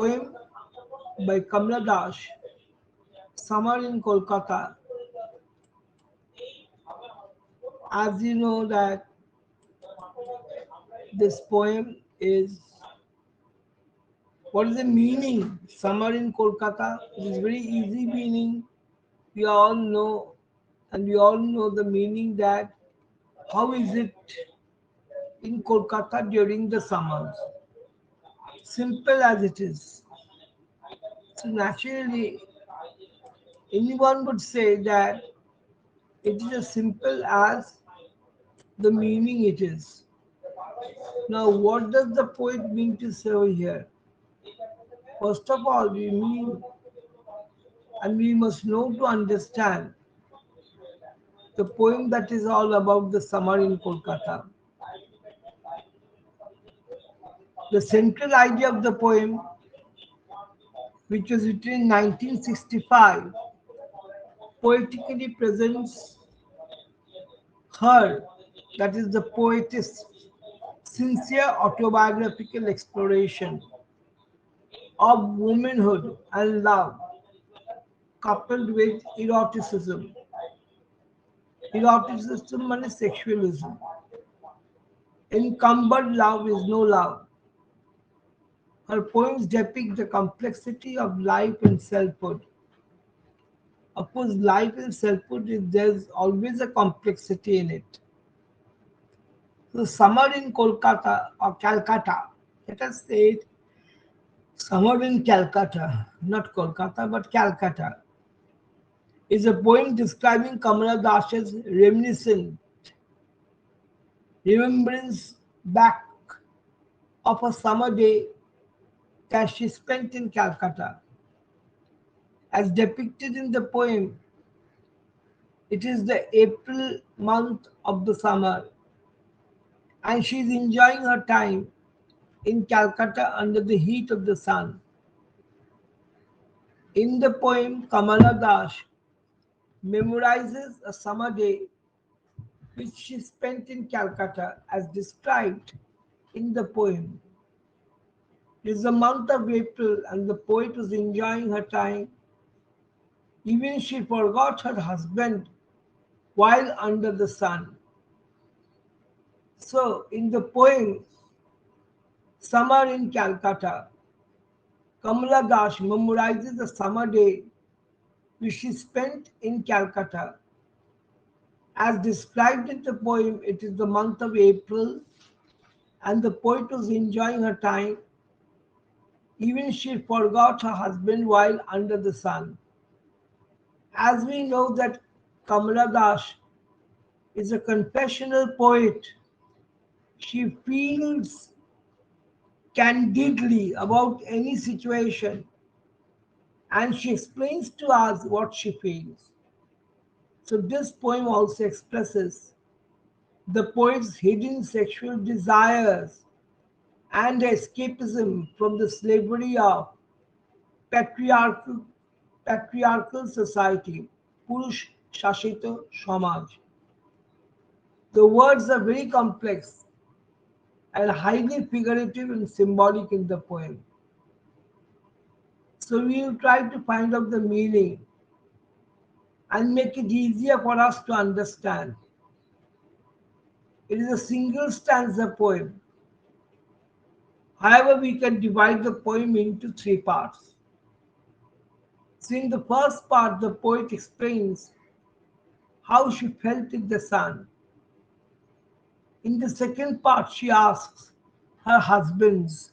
Poem by Kamala, Summer in Kolkata. As you know that this poem is, what is the meaning? Summer in Kolkata. It is very easy meaning. We all know, and we all know the meaning that how is it in Kolkata during the summers? Simple as it is. So naturally, anyone would say that it is as simple as the meaning it is. Now, what does the poet mean to say over here? First of all, we mean and we must know to understand the poem that is all about the summer in Kolkata. The central idea of the poem, which was written in 1965, poetically presents her, that is the poetess, sincere autobiographical exploration of womanhood and love, coupled with eroticism. Eroticism means sexualism. Encumbered love is no love. Her poems depict the complexity of life and selfhood. Of course, life and selfhood, there's always a complexity in it. So, Summer in Kolkata or Calcutta, let us say it, Summer in Calcutta, not Kolkata, but Calcutta, is a poem describing Kamala Das's reminiscent remembrance back of a summer day that she spent in Calcutta. As depicted in the poem, it is the April month of the summer, and she is enjoying her time in Calcutta under the heat of the sun. In the poem, Kamala Das memorizes a summer day which she spent in Calcutta as described in the poem. It is the month of April, and the poet was enjoying her time. Even she forgot her husband while under the sun. So, in the poem Summer in Calcutta, Kamala Das memorizes the summer day which she spent in Calcutta. As described in the poem, it is the month of April, and the poet was enjoying her time. Even she forgot her husband while under the sun. As we know that Kamala Das is a confessional poet, she feels candidly about any situation, and she explains to us what she feels. So, this poem also expresses the poet's hidden sexual desires and escapism from the slavery of patriarchal, patriarchal society, Purush Shashita Samaj. The words are very complex and highly figurative and symbolic in the poem. So we will try to find out the meaning and make it easier for us to understand. It is a single stanza poem. However, we can divide the poem into three parts. So in the first part, the poet explains how she felt in the sun. In the second part, she asks her husbands,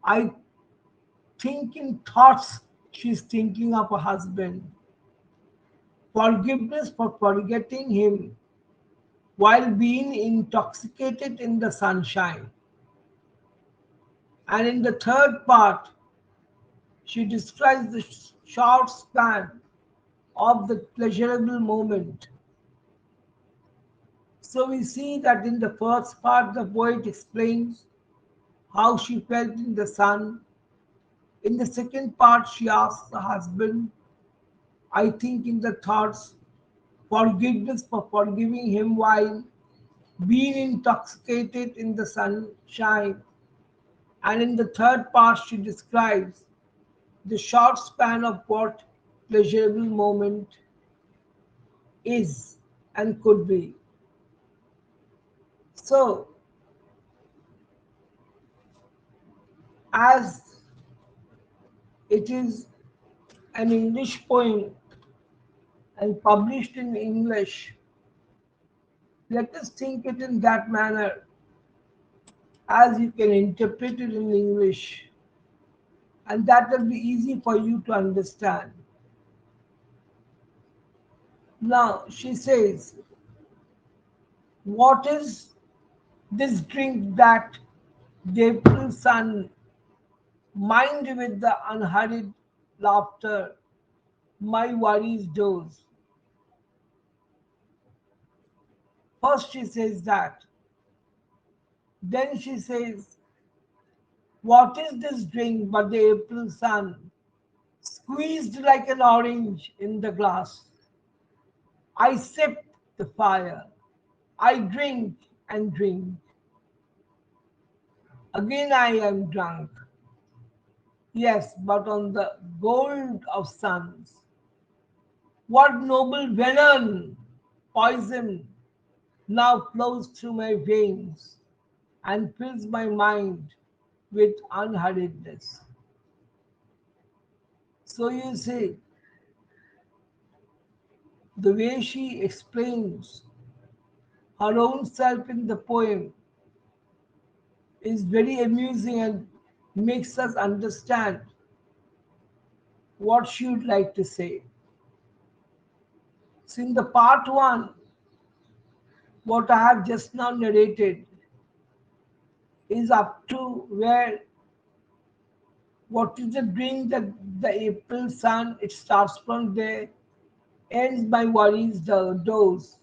I think in thoughts she's thinking of her husband, forgiveness for forgetting him while being intoxicated in the sunshine. And in the third part, she describes the short span of the pleasurable moment. So we see that in the first part, the poet explains how she felt in the sun. In the second part, she asks the husband, I think in the thoughts, forgiveness for forgiving him while being intoxicated in the sunshine. And in the third part, she describes the short span of what pleasurable moment is and could be. So, as it is an English poem and published in English, let us think it in that manner as you can interpret it in English, and that will be easy for you to understand. Now, she says, what is this drink that the April sun mined with the unhurried laughter my worries doze? First, she says that. Then she says, what is this drink but the April sun, squeezed like an orange in the glass? I sip the fire, I drink and drink. Again I am drunk. Yes, but on the gold of suns. What noble venom, poison, now flows through my veins and fills my mind with unhurriedness. So you see, the way she explains her own self in the poem is very amusing and makes us understand what she would like to say. So, in the part one, what I have just now narrated is up to where what is the drink that the April sun, it starts from there, ends by worries the dose.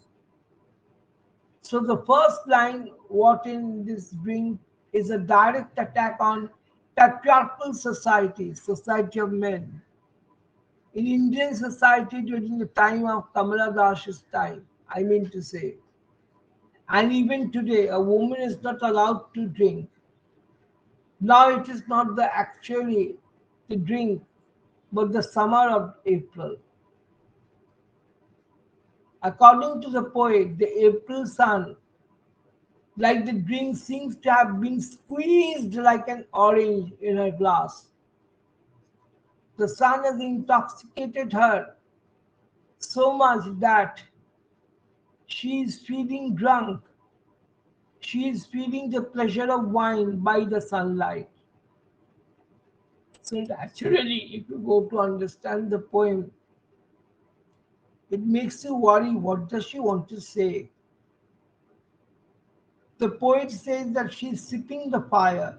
So the first line, what in this drink, is a direct attack on patriarchal society, society of men. In Indian society during the time of Kamala Das's time, I mean to say, and even today, a woman is not allowed to drink. Now it is not the actually the drink, but the summer of April. According to the poet, the April sun, like the drink, seems to have been squeezed like an orange in her glass. The sun has intoxicated her so much that she is feeling drunk. She is feeling the pleasure of wine by the sunlight. So naturally, if you go to understand the poem, it makes you worry, what does she want to say? The poet says that she is sipping the fire.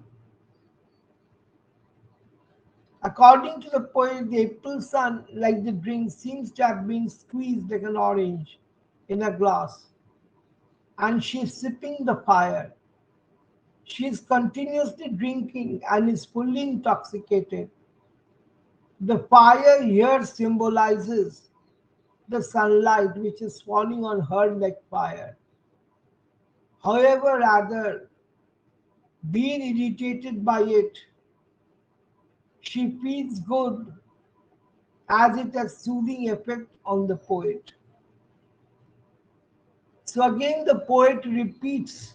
According to the poet, the April sun, like the drink, seems to have been squeezed like an orange in a glass. And she is sipping the fire. She is continuously drinking and is fully intoxicated. The fire here symbolizes the sunlight which is falling on her like fire. However, rather being irritated by it, she feels good as it has soothing effect on the poet. So again the poet repeats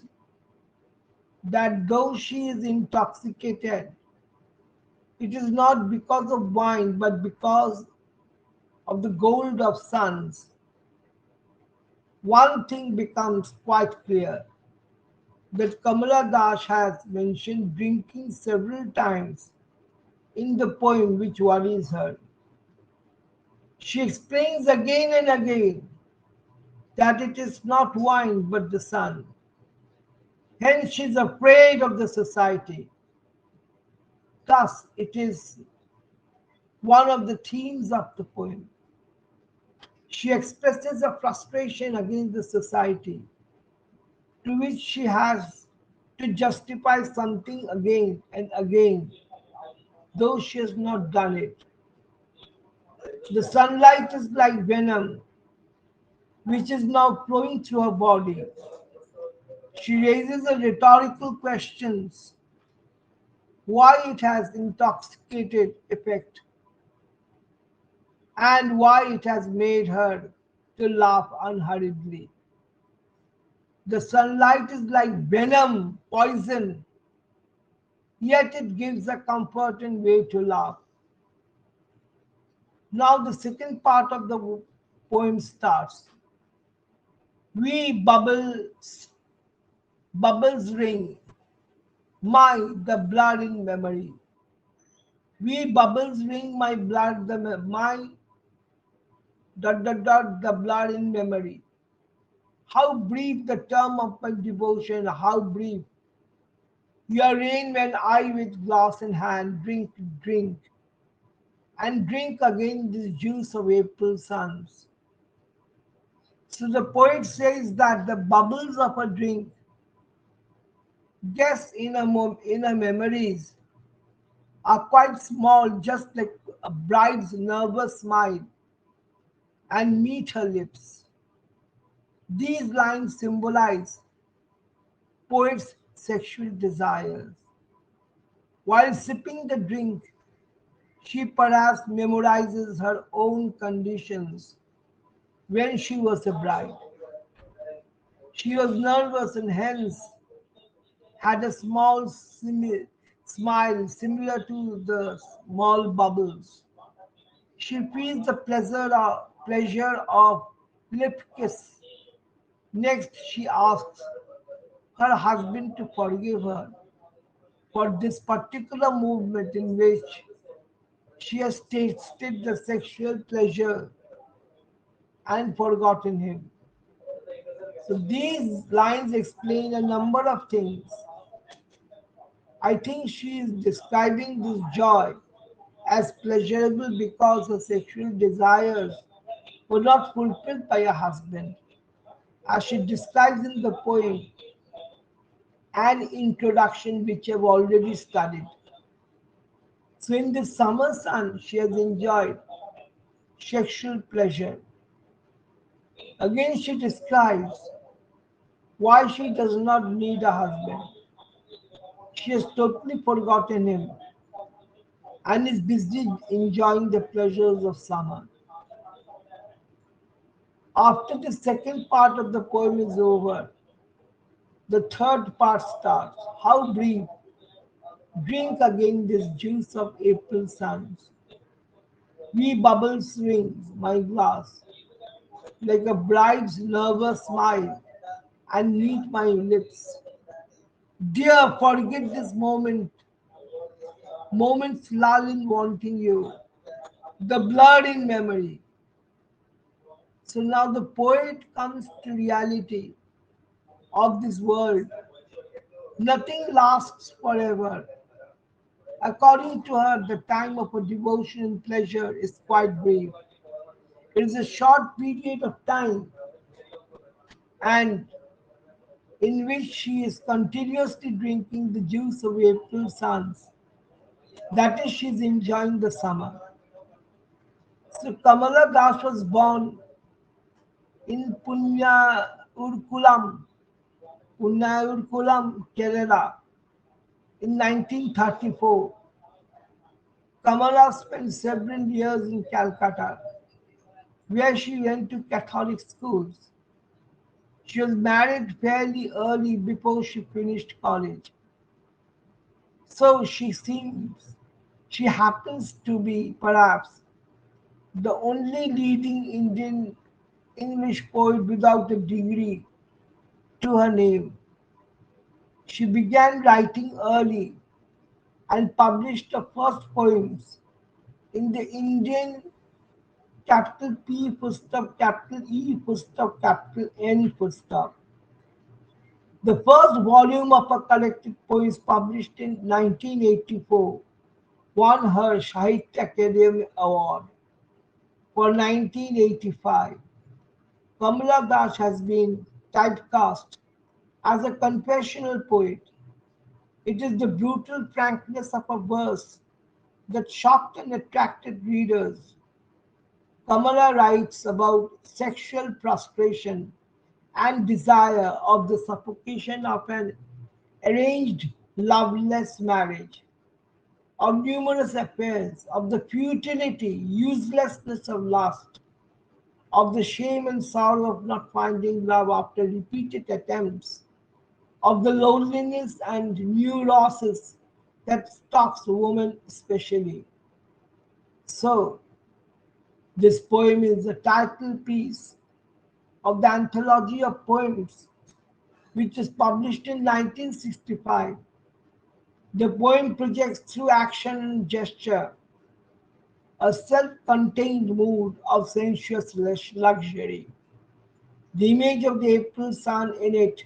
that though she is intoxicated, it is not because of wine but because of the gold of suns. One thing becomes quite clear, that Kamala Das has mentioned drinking several times in the poem which worries her. She explains again and again that it is not wine but the sun. Hence, she is afraid of the society. Thus, it is one of the themes of the poem. She expresses a frustration against the society to which she has to justify something again and again, though she has not done it. The sunlight is like venom, which is now flowing through her body. She raises a rhetorical questions. why it has intoxicated effect, and why it has made her to laugh unhurriedly. The sunlight is like venom, poison, yet it gives a comforting way to laugh. Now the second part of the poem starts. We bubbles ring, my the blood in memory. We bubbles ring my blood, my the blood in memory. How brief the term of my devotion, how brief. Your rain when I with glass in hand drink, and drink again this juice of April suns. So the poet says that the bubbles of a drink, guess in a memories, are quite small, just like a bride's nervous smile, and meet her lips. These lines symbolize poet's sexual desires. While sipping the drink, she perhaps memorizes her own conditions when she was a bride. She was nervous and hence had a smile similar to the small bubbles. She feels the pleasure of lip kiss. Next, she asks her husband to forgive her for this particular movement in which she has tasted the sexual pleasure and forgotten him. So these lines explain a number of things. I think she is describing this joy as pleasurable because her sexual desires were not fulfilled by her husband, as she describes in the poem and introduction which I've already studied. So in the summer sun, she has enjoyed sexual pleasure. Again, she describes why she does not need a husband. She has totally forgotten him and is busy enjoying the pleasures of summer. After the second part of the poem is over, the third part starts. How brief! Drink again this juice of April suns. Wee bubbles rings my glass like a bride's nervous smile and meet my lips. Dear, forget this moment, moments lull in wanting you, the blood in memory. So now the poet comes to reality of this world. Nothing lasts forever. According to her, the time of her devotion and pleasure is quite brief. It is a short period of time and in which she is continuously drinking the juice of April suns. That is, she is enjoying the summer. So Kamala Das was born in Punyurkulam, Kerala in 1934. Kamala spent several years in Calcutta, where she went to Catholic schools. She was married fairly early before she finished college. So she happens to be perhaps the only leading Indian English poet without a degree to her name. She began writing early and published her first poems in the Indian capital P full stop, capital E full stop, capital N full stop. The first volume of her collected poems published in 1984 won her Sahitya Academy Award for 1985. Kamala Das has been typecast as a confessional poet. It is the brutal frankness of her verse that shocked and attracted readers. Kamala writes about sexual prostration and desire of the suffocation of an arranged loveless marriage. of numerous affairs, of the futility, uselessness of lust, of the shame and sorrow of not finding love after repeated attempts, of the loneliness and neurosis that stalks women especially. So, this poem is the title piece of the anthology of poems which was published in 1965. The poem projects through action and gesture a self-contained mood of sensuous luxury. The image of the April sun in it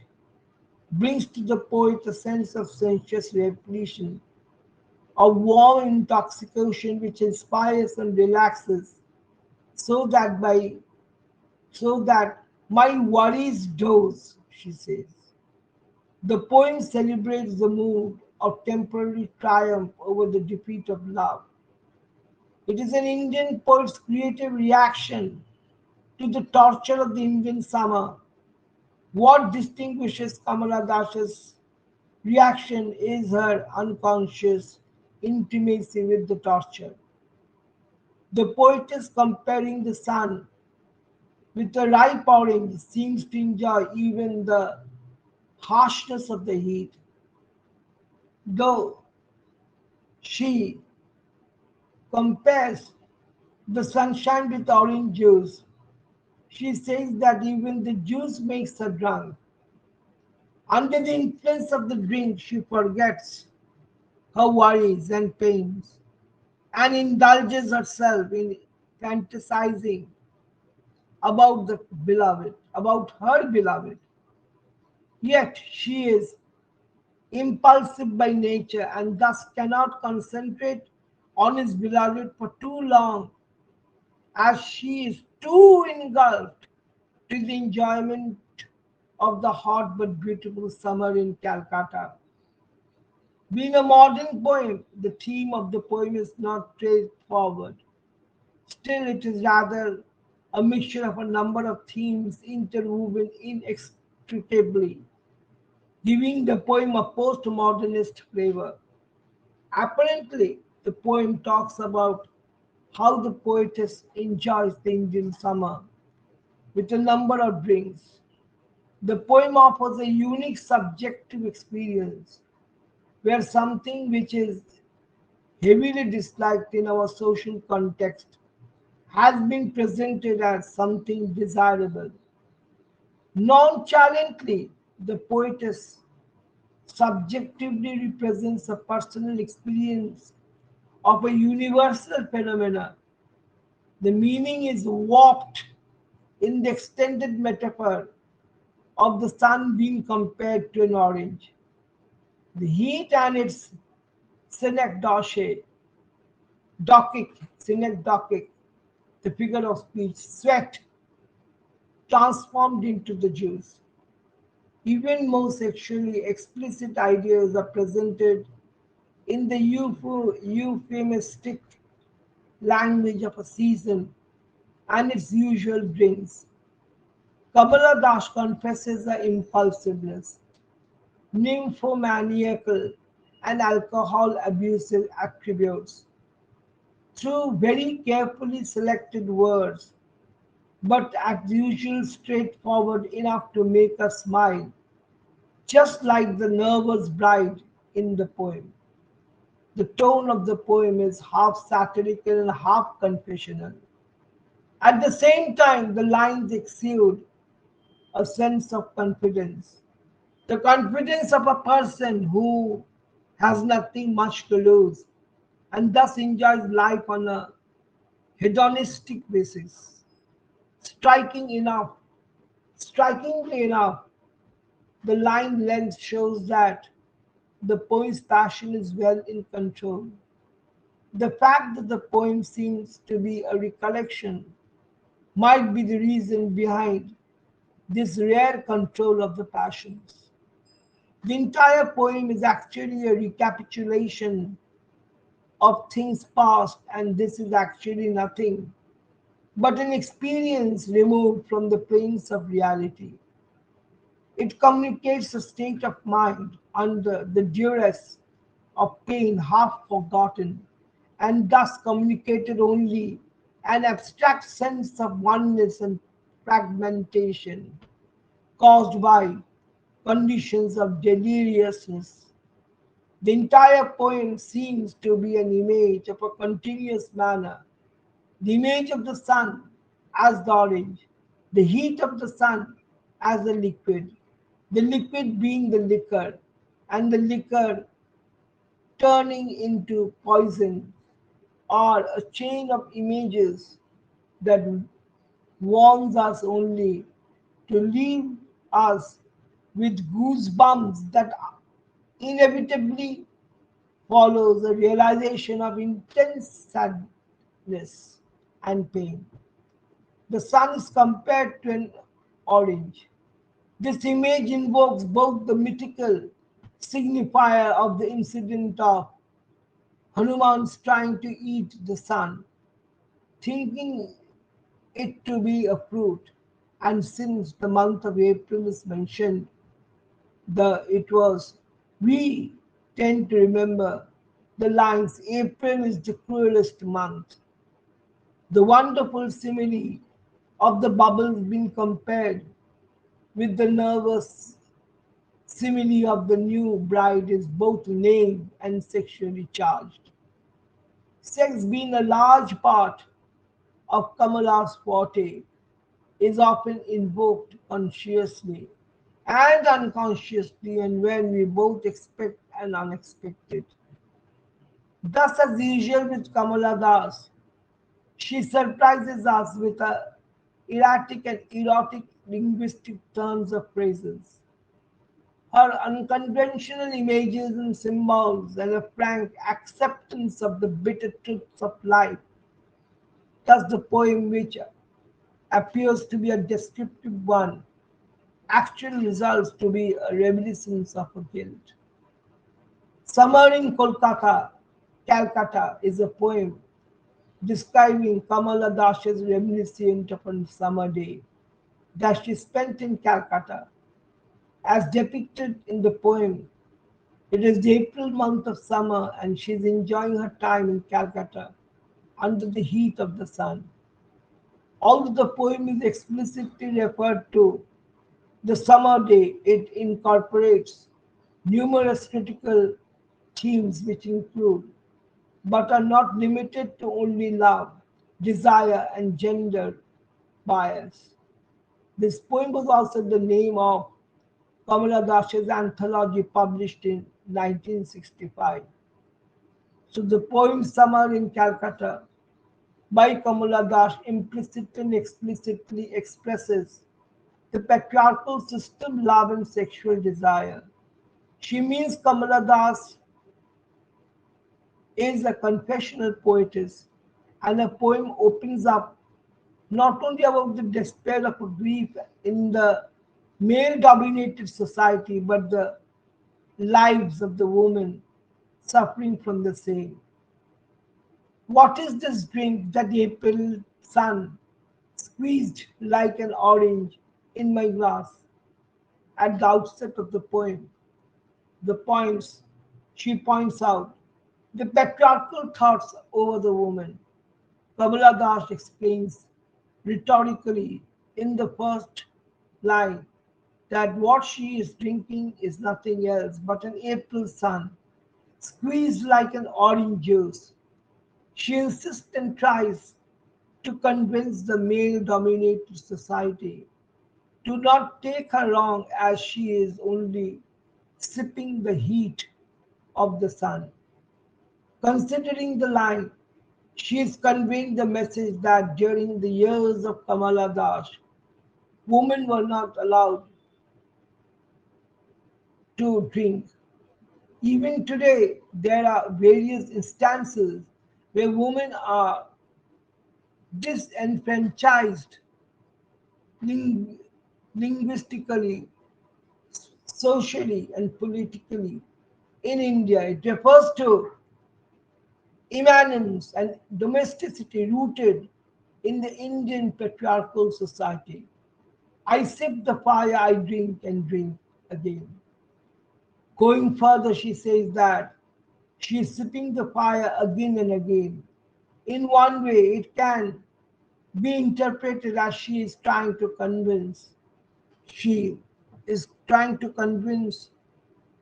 brings to the poet a sense of sensuous repletion, a warm intoxication which inspires and relaxes, so that by so that my worries doze, she says. The poem celebrates the mood of temporary triumph over the defeat of love. It is an Indian poet's creative reaction to the torture of the Indian summer. What distinguishes Kamala Das's reaction is her unconscious intimacy with the torture. The poetess comparing the sun with a ripe orange seems to enjoy even the harshness of the heat, though she compares the sunshine with orange juice. She says that even the juice makes her drunk. Under the influence of the drink, she forgets her worries and pains and indulges herself in fantasizing about the beloved, about her beloved. Yet she is impulsive by nature and thus cannot concentrate on his beloved for too long, as she is too engulfed to the enjoyment of the hot but beautiful summer in Calcutta. Being a modern poem, the theme of the poem is not straightforward. Still, it is rather a mixture of a number of themes interwoven inextricably, giving the poem a postmodernist flavor. Apparently, the poem talks about how the poetess enjoys the Indian summer with a number of drinks. The poem offers a unique subjective experience where something which is heavily disliked in our social context has been presented as something desirable. Nonchalantly, the poetess subjectively represents a personal experience of a universal phenomena. The meaning is warped in the extended metaphor of the sun being compared to an orange. The heat and its synecdoche, synecdochic, the figure of speech, sweat transformed into the juice. Even more sexually explicit ideas are presented in the euphemistic language of a season and its usual drinks. Kamala Das confesses her impulsiveness, nymphomaniacal, and alcohol abusive attributes through very carefully selected words, but as usual straightforward enough to make us smile, just like the nervous bride in the poem. The tone of the poem is half satirical and half confessional. At the same time, the lines exude a sense of confidence. The confidence of a person who has nothing much to lose and thus enjoys life on a hedonistic basis. Striking enough, strikingly enough, the line length shows that the poem's passion is well in control. The fact that the poem seems to be a recollection might be the reason behind this rare control of the passions. The entire poem is actually a recapitulation of things past, and this is actually nothing but an experience removed from the planes of reality. It communicates a state of mind under the duress of pain half forgotten, and thus communicated only an abstract sense of oneness and fragmentation caused by conditions of deliriousness. The entire poem seems to be an image of a continuous manner, the image of the sun as the orange, the heat of the sun as the liquid being the liquor, and the liquor turning into poison, or a chain of images that warns us only to leave us with goosebumps that inevitably follows a realization of intense sadness and pain. The sun is compared to an orange. This image invokes both the mythical signifier of the incident of Hanuman's trying to eat the sun, thinking it to be a fruit, and since the month of April is mentioned, the it was we tend to remember the lines April is the cruelest month. The wonderful simile of the bubbles being compared with the nervous simile of the new bride is both lame and sexually charged. Sex being a large part of Kamala's forte is often invoked consciously and unconsciously, and when we both expect and unexpected. Thus, as usual with Kamala Das, she surprises us with her erratic and erotic linguistic turns of phrases, her unconventional images and symbols, and a frank acceptance of the bitter truths of life. Thus, the poem, which appears to be a descriptive one, actually results to be a reminiscence of a guilt. Summer in Kolkata, Calcutta is a poem describing Kamala Das's reminiscence of a summer day that she spent in Calcutta. As depicted in the poem, it is the April month of summer and she is enjoying her time in Calcutta under the heat of the sun. Although the poem is explicitly referred to the summer day, it incorporates numerous critical themes which include but are not limited to only love, desire, and gender bias. This poem was also the name of Kamala Das's anthology published in 1965. So the poem Summer in Calcutta by Kamala Das implicitly and explicitly expresses the patriarchal system, love, and sexual desire. She means Kamala Das is a confessional poetess, and her poem opens up not only about the despair of grief in the male dominated society, but the lives of the women suffering from the same. What is this drink that the April sun squeezed like an orange in my glass? At the outset of the poem, the points she points out the patriarchal thoughts over the woman. Kamala Das explains rhetorically in the first line that what she is drinking is nothing else but an April sun, squeezed like an orange juice. She insists and tries to convince the male dominated society to not take her wrong as she is only sipping the heat of the sun. Considering the line, she is conveying the message that during the years of Kamala Das, women were not allowed to drink. Even today, there are various instances where women are disenfranchised ling- linguistically, socially, and politically in India. It refers to immanence and domesticity rooted in the Indian patriarchal society. I sip the fire, I drink and drink again. Going further, she says that She is sipping the fire again and again. In one way, it can be interpreted as she is trying to convince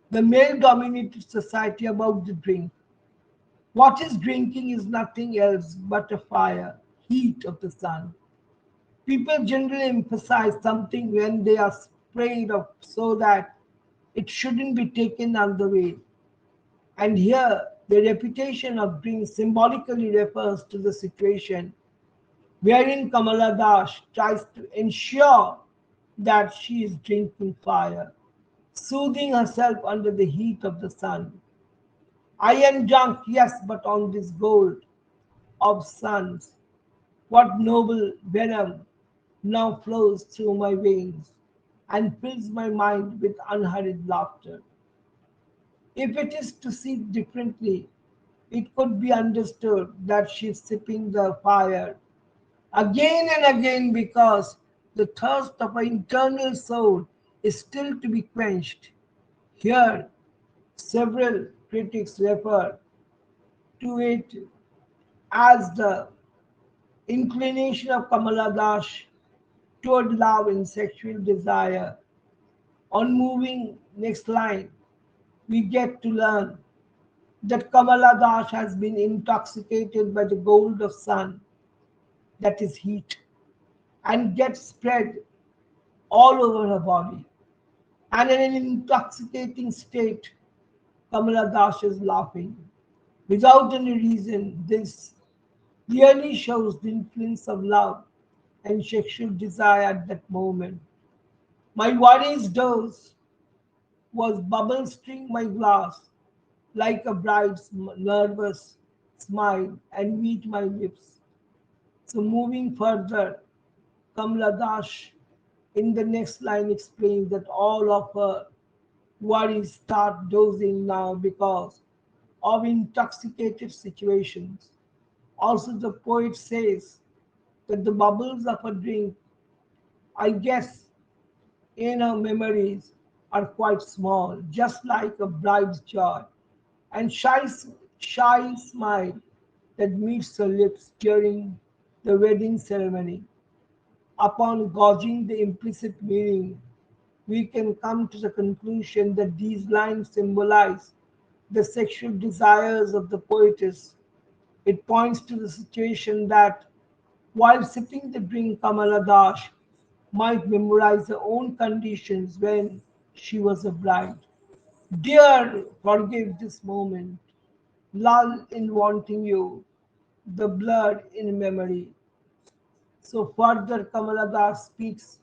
the male dominated society about the drink. What is drinking is nothing else but a fire, heat of the sun. People generally emphasize something when they are sprayed of so that it shouldn't be taken another way. And here, the reputation of drink symbolically refers to the situation wherein Kamala Das tries to ensure that she is drinking fire, soothing herself under the heat of the sun. I am drunk, yes, but on this gold of suns. What noble venom now flows through my veins and fills my mind with unhurried laughter. If it is to see differently, it could be understood that she is sipping the fire again and again because the thirst of her internal soul is still to be quenched. Here, several critics refer to it as the inclination of Kamala Das toward love and sexual desire. On moving next line, we get to learn that Kamala Das has been intoxicated by the gold of sun, that is heat, and gets spread all over her body. And in an intoxicating state, Kamala Das is laughing. Without any reason, this clearly shows the influence of love and sexual desire at that moment. My worries dose was bubble string my glass like a bride's nervous smile and meet my lips. So moving further, Kamala Das in the next line explains that all of her worries start dozing now because of intoxicated situations. Also, the poet says that the bubbles of a drink, I guess, in her memories are quite small, just like a bride's joy, and shy smile that meets her lips during the wedding ceremony. Upon gauging the implicit meaning, we can come to the conclusion that these lines symbolize the sexual desires of the poetess. It points to the situation that while sipping the drink, Kamala Das might memorize her own conditions when she was a bride. Dear, forgive this moment, lull in wanting you, the blood in memory. So further, Kamala Das speaks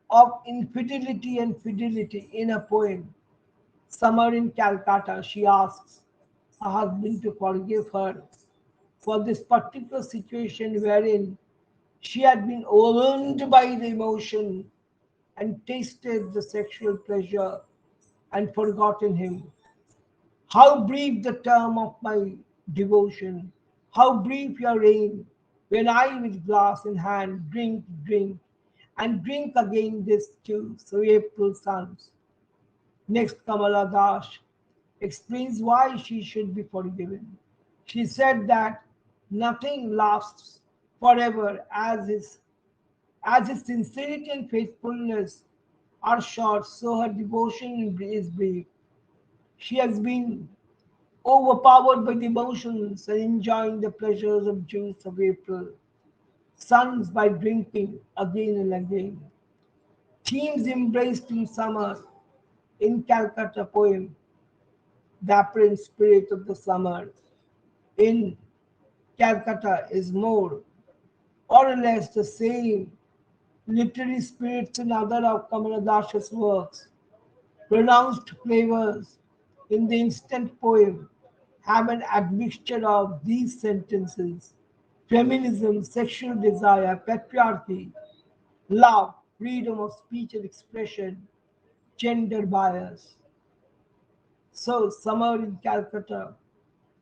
of infidelity and fidelity in a poem. Summer in Calcutta, she asks her husband to forgive her for this particular situation wherein she had been overwhelmed by the emotion and tasted the sexual pleasure and forgotten him. How brief the term of my devotion, how brief your reign, when I with glass in hand drink, drink, and drink again this too, so April suns. Next, Kamala Das explains why she should be forgiven. She said that nothing lasts forever as his sincerity and faithfulness are short, so her devotion is brief. She has been overpowered by the emotions and enjoying the pleasures of juice of April, suns by drinking again and again. Themes embraced in summer in Calcutta poem, the apparent spirit of the summer in Calcutta is more or less the same literary spirits in other of Kamala Das's works. Pronounced flavors in the instant poem have an admixture of these sentences: feminism, sexual desire, patriarchy, love, freedom of speech and expression, gender bias. So, Summer in Calcutta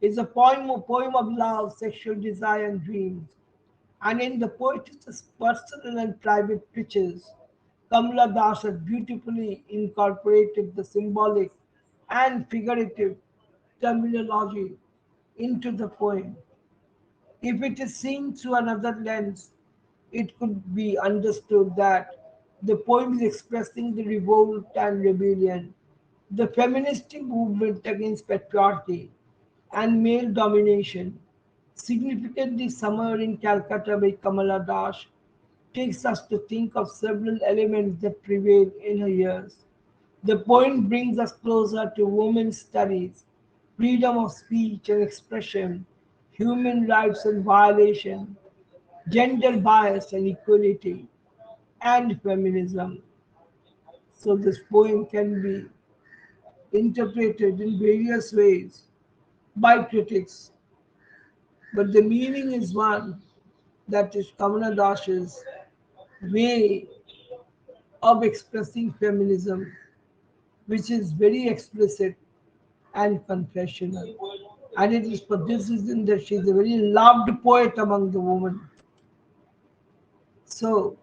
is a poem of love, sexual desire, and dreams. And in the poet's personal and private pictures, Kamala Das has beautifully incorporated the symbolic and figurative terminology into the poem. If it is seen through another lens, it could be understood that the poem is expressing the revolt and rebellion, the feminist movement against patriarchy and male domination. Significantly, Summer in Calcutta by Kamala Dash takes us to think of several elements that prevail in her years. The poem brings us closer to women's studies, freedom of speech and expression, human rights and violation, gender bias and equality, and feminism. So, this poem can be interpreted in various ways by critics, but the meaning is one that is Kamala Dash's way of expressing feminism, which is very explicit and confessional. And it is for this reason that she is a very loved poet among the women. So,